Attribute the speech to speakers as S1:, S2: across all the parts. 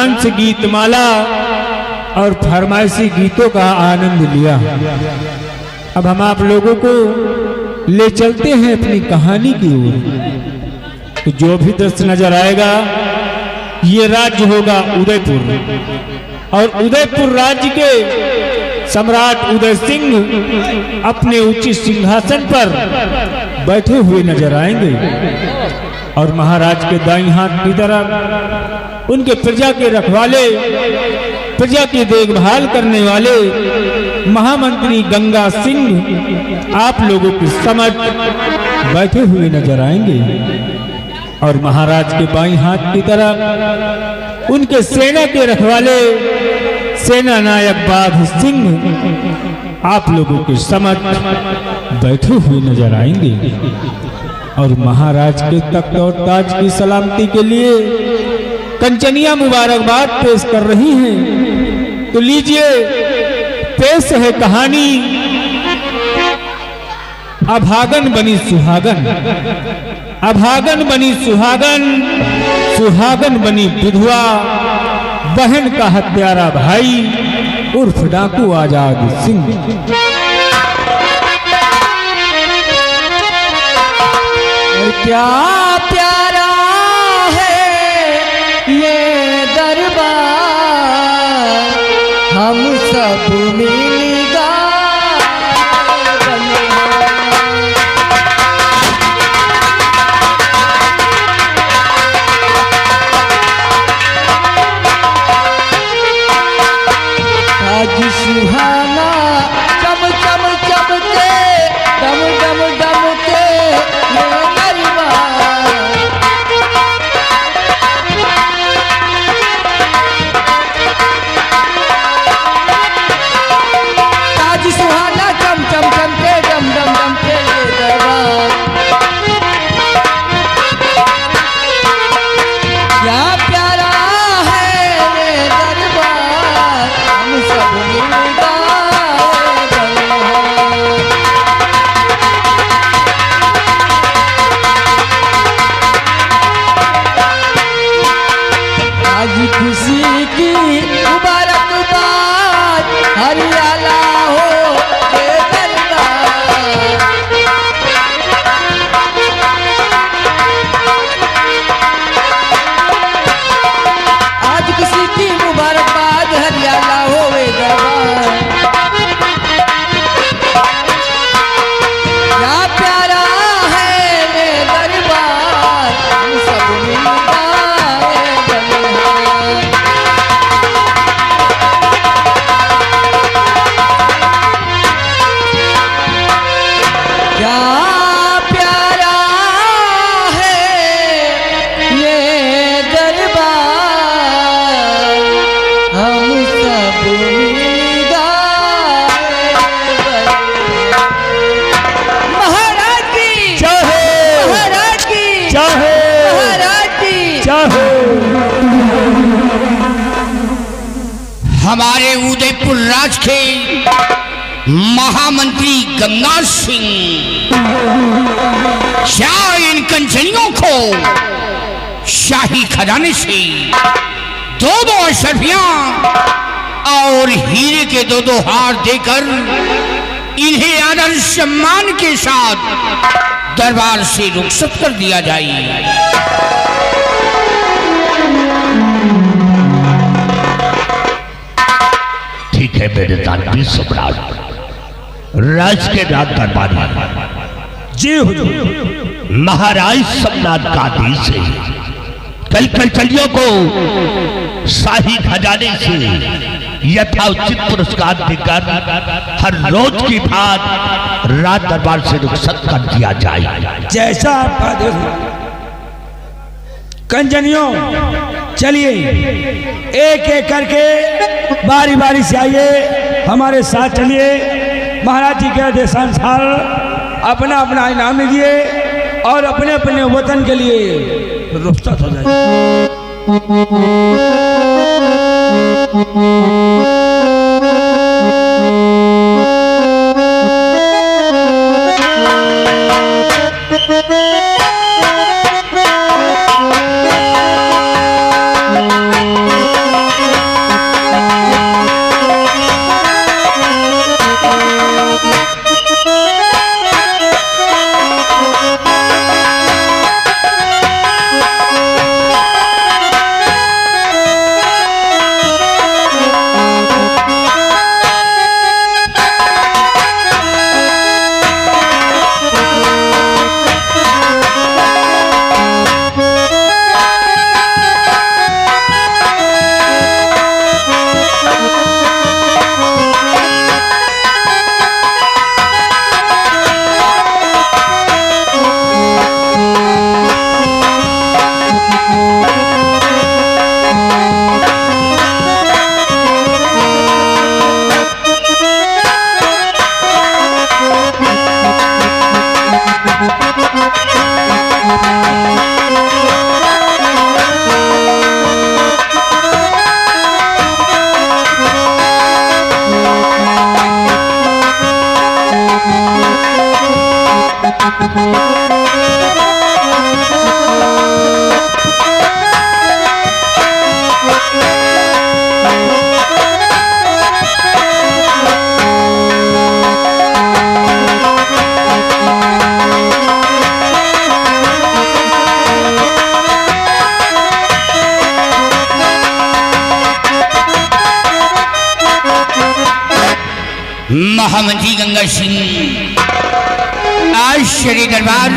S1: Dance Geetmala और फरमाइशी गीतों का आनंद लिया। अब हम आप लोगों को ले चलते हैं अपनी कहानी की ओर। तो जो भी दृश्य नजर आएगा ये राज्य होगा उदयपुर, और उदयपुर राज्य के सम्राट उदय सिंह अपने उच्च सिंहासन पर बैठे हुए नजर आएंगे, और महाराज के दाईं हाथ की तरफ उनके प्रजा के रखवाले, प्रजा की देखभाल करने वाले महामंत्री गंगा सिंह आप लोगों के समक्ष बैठे हुए नजर आएंगे, और महाराज के बाईं हाथ की तरफ उनके सेना के रखवाले सेना नायक बाघ सिंह आप लोगों के समक्ष बैठे हुए नजर आएंगे, और महाराज के तख्त और ताज की सलामती के लिए कंचनिया मुबारकबाद पेश कर रही हैं। तो लीजिए पेश है कहानी अभागन बनी सुहागन। अभागन बनी सुहागन, सुहागन बनी विधवा, बहन का हत्यारा भाई उर्फ डाकू आजाद सिंह।
S2: क्या प्यारा है ये दरबार, हम सब मिलगा आज सुहाना चम चम चमके डम डम डमके ये खुशी की मुबारकबाद हरियाला हो ये दरबार। आज खुशी की मुबारकबाद हरियाला हो ये दरबार। क्या प्यारा है ये दरबार, हम सब मिलगा
S3: हमारे उदयपुर राज के महामंत्री गंगा सिंह क्या इन कंचनियों को शाही खजाने से दो अशर्फियां और हीरे के दो हार देकर इन्हें आदर सम्मान के साथ दरबार से रुखसत कर दिया जाए।
S4: ठीक है मेरे दानवीर सम्राट, राज के राज दरबारी
S1: जी हुजूर,
S4: महाराज सम्राट का आदेश है कल कंचनियों को शाही खजाने से यथाउचित पुरस्कार देकर हर रोज की बात राज दरबार से रुखसत कर दिया जाए।
S5: जैसा आपका आदेश हो। कंचनियों चलिए एक एक करके बारी बारी से आइए, हमारे साथ चलिए। महाराज जी के आदेशानुसार अपना अपना इनाम लीजिए और अपने अपने वतन के लिए रुखसत हो जाइए।
S3: महामंत्री गंगा सिंह आज श्री दरबार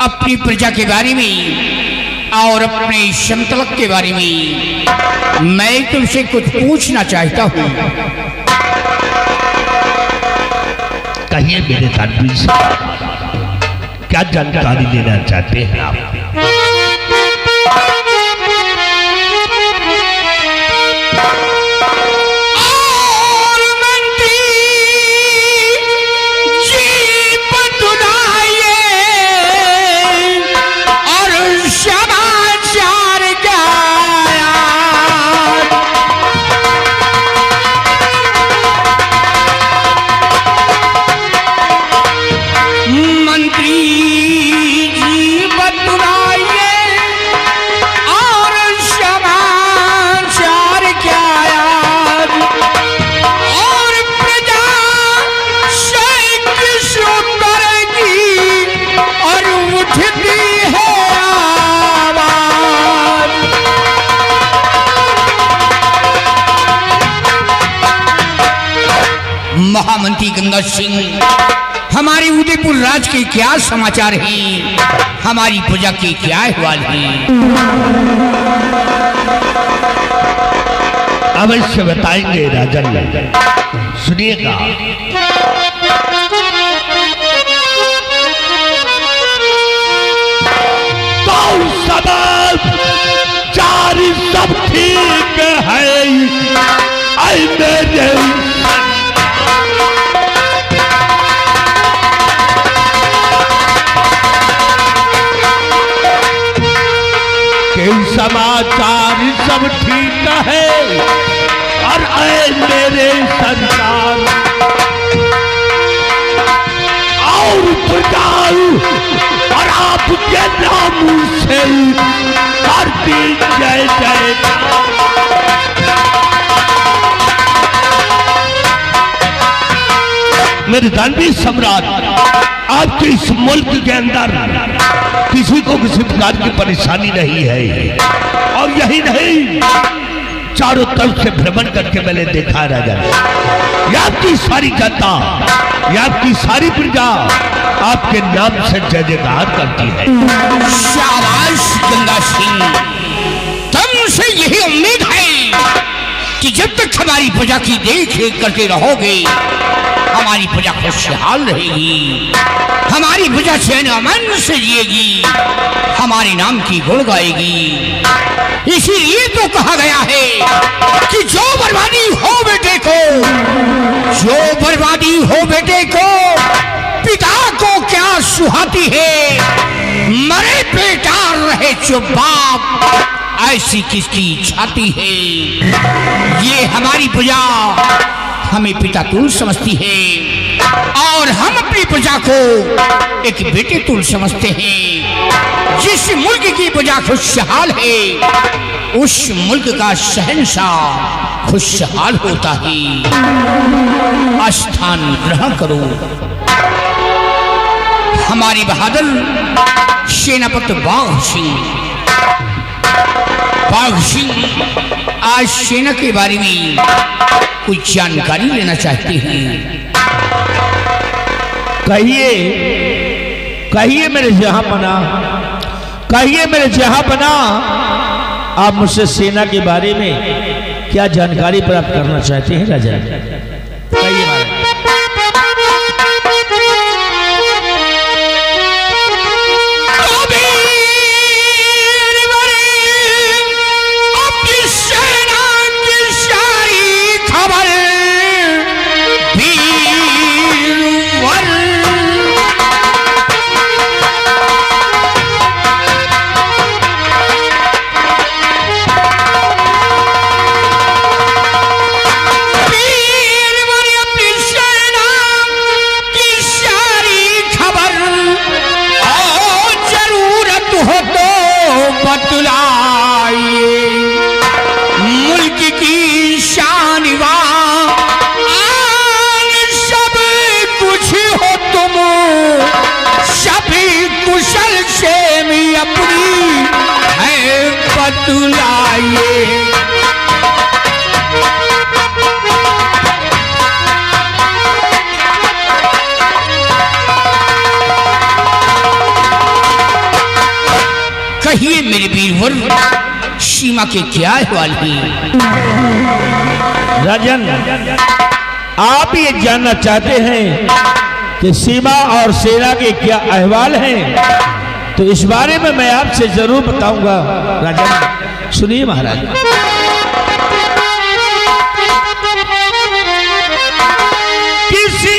S3: अपनी प्रजा के बारे में और अपने संतलक के बारे में मैं तुमसे कुछ पूछना चाहता हूँ।
S4: कहिए मेरे तानवीर साहब, क्या जानकारी देना चाहते हैं आप?
S3: महामंत्री गंगा सिंह, हमारे उदयपुर राज के क्या समाचार हैं? हमारी प्रजा के क्या अहवाल हैं?
S4: अवश्य बताएंगे राजन, सुनिएगा। तो सब जारी सब ठीक है, आई मेरे समाचार सब ठीक है, और आए मेरे संतान और प्रजाल और आपके नाम से करती जय जय। मेरे दानवीर सम्राट, आपके इस मुल्क के अंदर किसी को किसी प्रकार की परेशानी नहीं है, और यही नहीं, चारों तरफ से भ्रमण करके मैंने देखा राजा, ये आपकी सारी जनता, ये आपकी सारी प्रजा आपके नाम से जय जयकार करती है।
S3: शाबाश गंगा सिंह, तुमसे यही उम्मीद है कि जब तक हमारी प्रजा की देख रेख करते रहोगे, हमारी प्रजा खुशहाल रहेगी, हमारी प्रजा चैन अमन से जिएगी, हमारे नाम की गुण गाएगी। इसीलिए तो कहा गया है कि जो बर्बादी हो बेटे को, जो बर्बादी हो बेटे को, पिता को क्या सुहाती है, मरे बेटा रहे चुप बाप, ऐसी किसकी छाती है। ये हमारी प्रजा हमें पिता तुल समझती है, और हम अपनी प्रजा को एक बेटे तुल समझते हैं। जिस मुल्क की प्रजा खुशहाल है, उस मुल्क का शहंशाह खुशहाल होता है। स्थान ग्रहण करो। हमारे बहादुर सेनापति बाघ सिंह आज सेना के बारे में कुछ जानकारी लेना चाहते हैं।
S4: कहिए, कहिए मेरे जहांपना, कहिए मेरे जहांपना, आप मुझसे सेना के बारे में क्या जानकारी प्राप्त करना चाहते हैं राजा? कहिए महाराज।
S3: सीमा के क्या अहवाल हैं?
S4: राजन, आप ये जानना चाहते हैं कि सीमा और सेना के क्या अहवाल हैं, तो इस बारे में मैं आपसे जरूर बताऊंगा। राजन सुनिए महाराज। किसी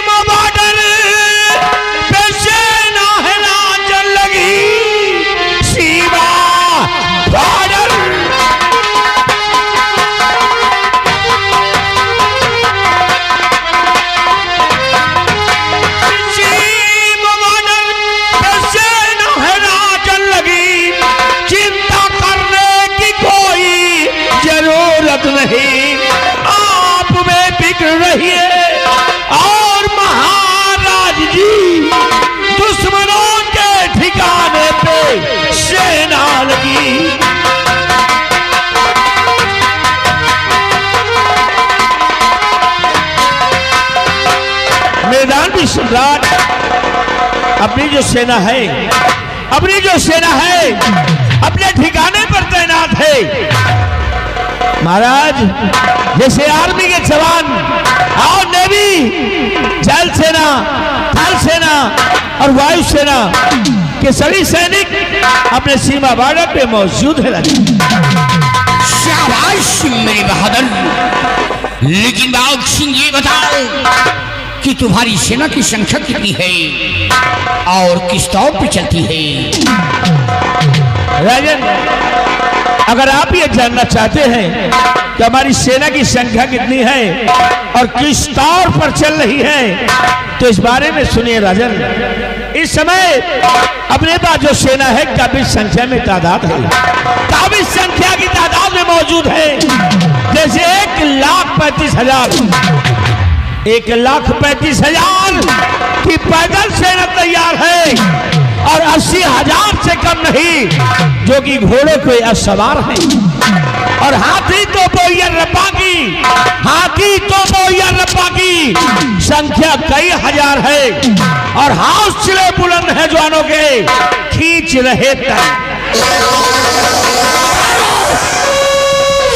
S4: बॉर्डर पे सेना है नाचन लगी, सीमा बॉर्डर नहीं, आप में बिगड़ रही है और महाराज जी दुश्मनों के ठिकाने पे सेना लगी। मैदान भी सम्राट अपनी जो सेना है अपने ठिकाने पर तैनात है। महाराज, जैसे आर्मी के जवान और नेवी, जल सेना, थल सेना और वायु सेना के सभी सैनिक अपने सीमा बॉर्डर पे मौजूद है।
S3: शाबाश मेरे बहादुर, लेकिन बाघ सिंह ये बताओ कि तुम्हारी सेना की संख्या कितनी है और किस तौर पे चलती है?
S4: राजन, अगर आप ये जानना चाहते हैं कि हमारी सेना की संख्या कितनी है और किस तौर पर चल रही है, तो इस बारे में सुनिए राजन। इस समय अपने पास जो सेना है काफी संख्या में तादाद है, काफी संख्या की तादाद में मौजूद है। जैसे 1,35,000 की पैदल सेना तैयार है और 80,000 से कम नहीं जो कि घोड़े पे सवार है, और हाथी तो रप्पा की संख्या कई हजार है और हौसले बुलंद है जवानों के, खींच रहे तक।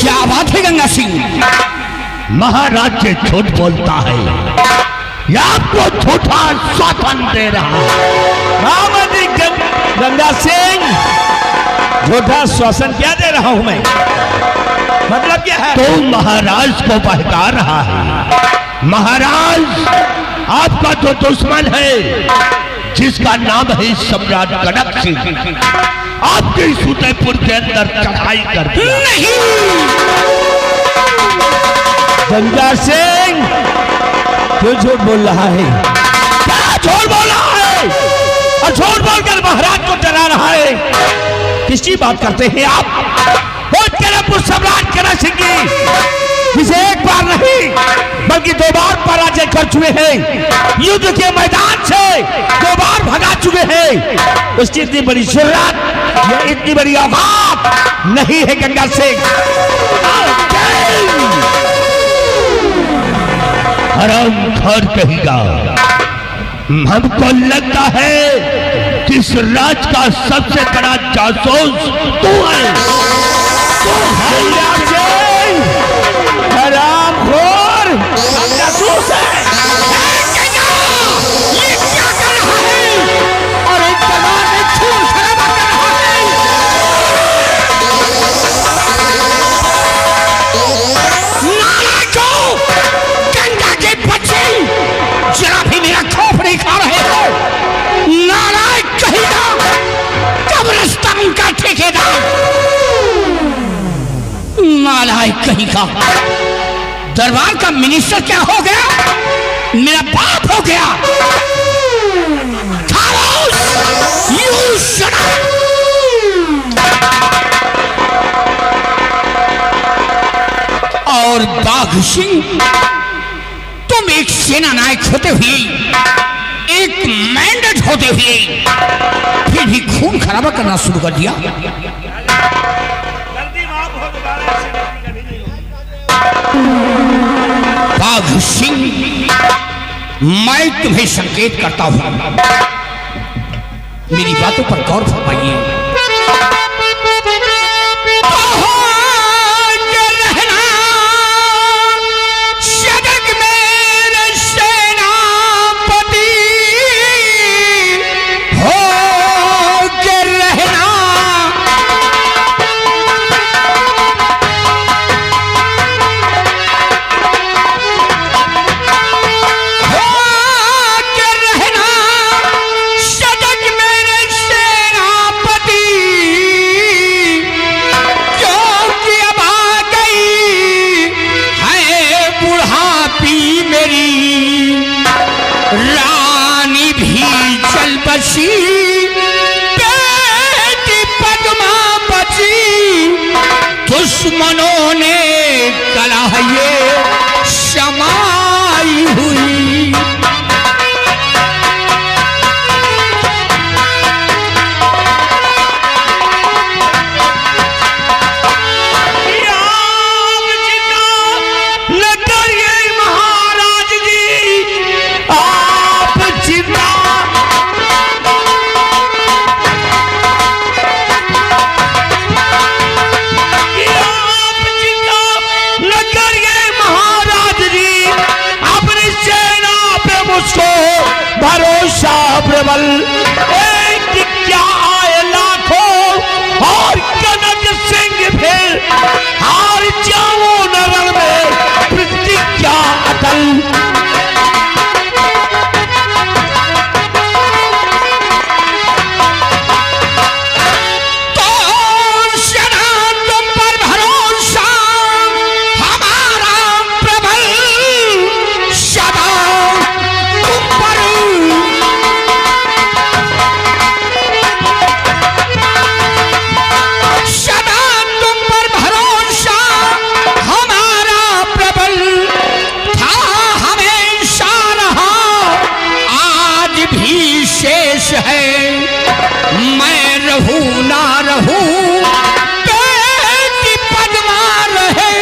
S3: क्या बात है गंगा सिंह?
S4: महाराज से झूठ बोलता है या आपको झूठा शासन दे रहा है? गंगा सिंह, झूठा शासन क्या दे रहा हूं मैं? मतलब क्या है? तो महाराज को बहका रहा है। महाराज, आपका जो दुश्मन है जिसका नाम है सम्राट कनक सिंह, आपके फतेहपुर के अंदर चढ़ाई कर दिया।
S3: नहीं,
S4: गंगा सिंह क्यों झूठ बोल रहा है? क्या झूठ बोल रहा है? और झूठ बोलकर महाराज को डरा रहा है। किसकी बात करते हैं आप? सम्राट कनक सिंह की, जिसे एक बार नहीं बल्कि 2 बार पराजय कर चुके हैं, युद्ध के मैदान से 2 बार भगा चुके हैं। उसकी इतनी बड़ी जुर्रत या इतनी बड़ी औकात नहीं है गंगा सिंह। हरामखोर कहेगा, हमको लगता है कि इस राज का सबसे बड़ा जासूस तू है। हरामखोर जासूस है।
S3: ये क्या कर रहा है?
S4: और एक जवान में खून खराबा कर रहा है।
S3: नालायकों, गंगा के बच्चे, जरा भी मेरा खौफ नहीं खा रहे हो। नालायक कहेगा, कब्रिस्तान का ठेकेदार, नालायक कहेगा। दरबार का मिनिस्टर क्या हो गया? मेरा बाप हो गया। और बाघ सिंह, तुम एक सेना नायक होते हुए, एक मैंडेट होते हुए, फिर भी खून खराबा करना शुरू कर दिया। बाघ सिंह, मैं तुम्हें संकेत करता हूं, मेरी बातों पर गौर फरमाइए। काशी बेटी पद्मावती दुश्मनों ने कलह ये समाई हुई।
S4: भरोसा प्रबल एक क्या आए लाखों और कनक सिंह फिर हार जाओ नगर में प्रतिज्ञा अटल।
S3: तो सदा तुम पर भरोसा हमारा प्रबल, सदा तुम पर है। मैं रहूं ना रहूं बेटी पद्मा रहे,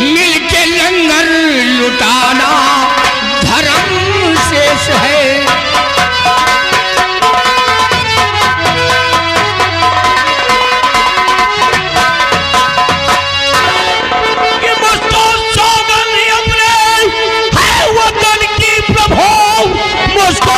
S3: मिलके लंगर लुटाना धर्म शेष है।
S4: कि मुझको सौगंध अपने है वतन की प्रभु, मुझको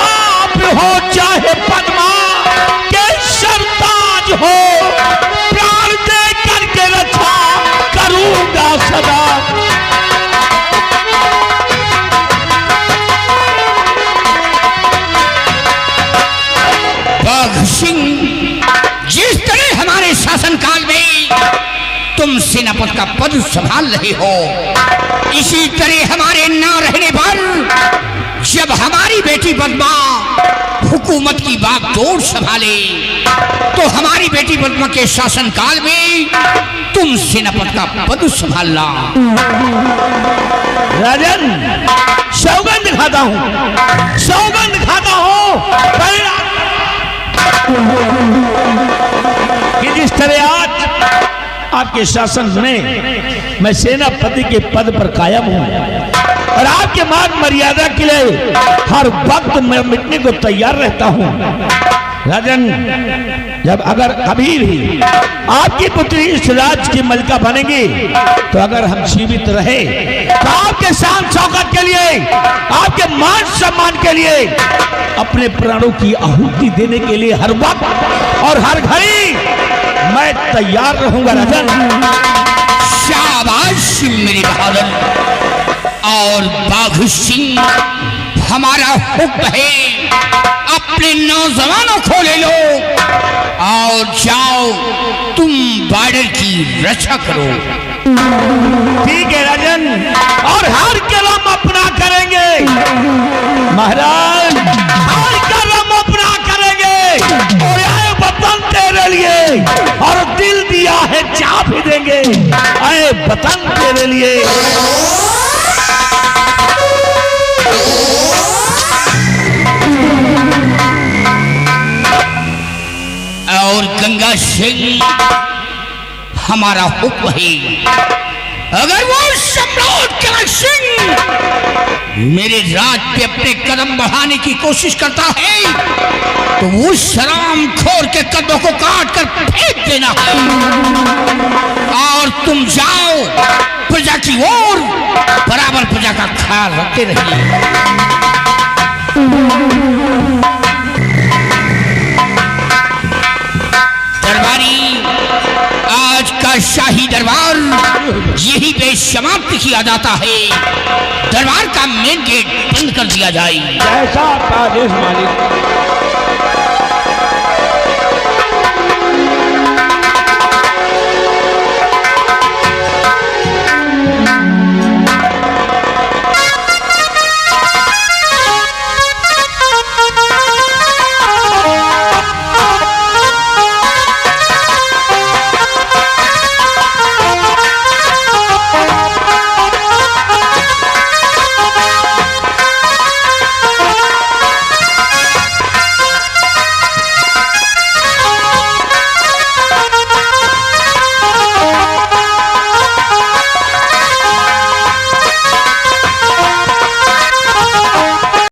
S4: आप हो चाहे पद्मा के सरताज हो, प्राण दे करके रक्षा करूंगा सदा।
S3: बाघ सिंह, जिस तरह हमारे शासनकाल में तुम सेनापति का पद संभाल रहे हो, इसी तरह हमारे ना रहने पर जब हमारी बेटी पद्मा हुकूमत की बागडोर संभाले, तो हमारी बेटी पद्मा के शासनकाल में तुम सेनापति का पद संभालना।
S4: राजन, सौगंध खाता हूं, सौगंध खाता हूं कि जिस तरह आज आपके शासन में मैं सेनापति के पद पर कायम हूं और आपके मान मर्यादा के लिए हर वक्त मैं मिटने को तैयार रहता हूं। राजन, जब अगर कभी भी आपकी पुत्री इस राज्य की मलिका बनेगी, तो अगर हम जीवित रहे तो आपके शान शौकत के लिए, आपके मान सम्मान के लिए, अपने प्राणों की आहुति देने के लिए हर वक्त और हर घड़ी मैं तैयार रहूंगा। राजन,
S3: शाबाश मेरे बहादुर। और बाघ सिंह, हमारा हुक्म है, अपने नौजवानों को ले लो और जाओ तुम बॉर्डर की रक्षा करो।
S4: ठीक है राजन, और हर कलम अपना करेंगे महाराज, हर कलम अपना करेंगे और आए वतन तेरे लिए, और दिल दिया है जा भी देंगे आए वतन तेरे लिए।
S3: और गंगा सिंह, हमारा हुक्म है, अगर वो सम्राट गंगा सिंह मेरे राज पे अपने कदम बढ़ाने की कोशिश करता है, तो उस शराम खोर के कदमों को काट कर फेंक देना है। और तुम जाओ प्रजा की ओर, बराबर प्रजा का ख्याल रखते रहिए। दरबारी, आज का शाही दरबार यही पे समाप्त किया जाता है। दरबार का मेन गेट बंद कर दिया जाए।
S5: जैसा आपका आदेश मालिक।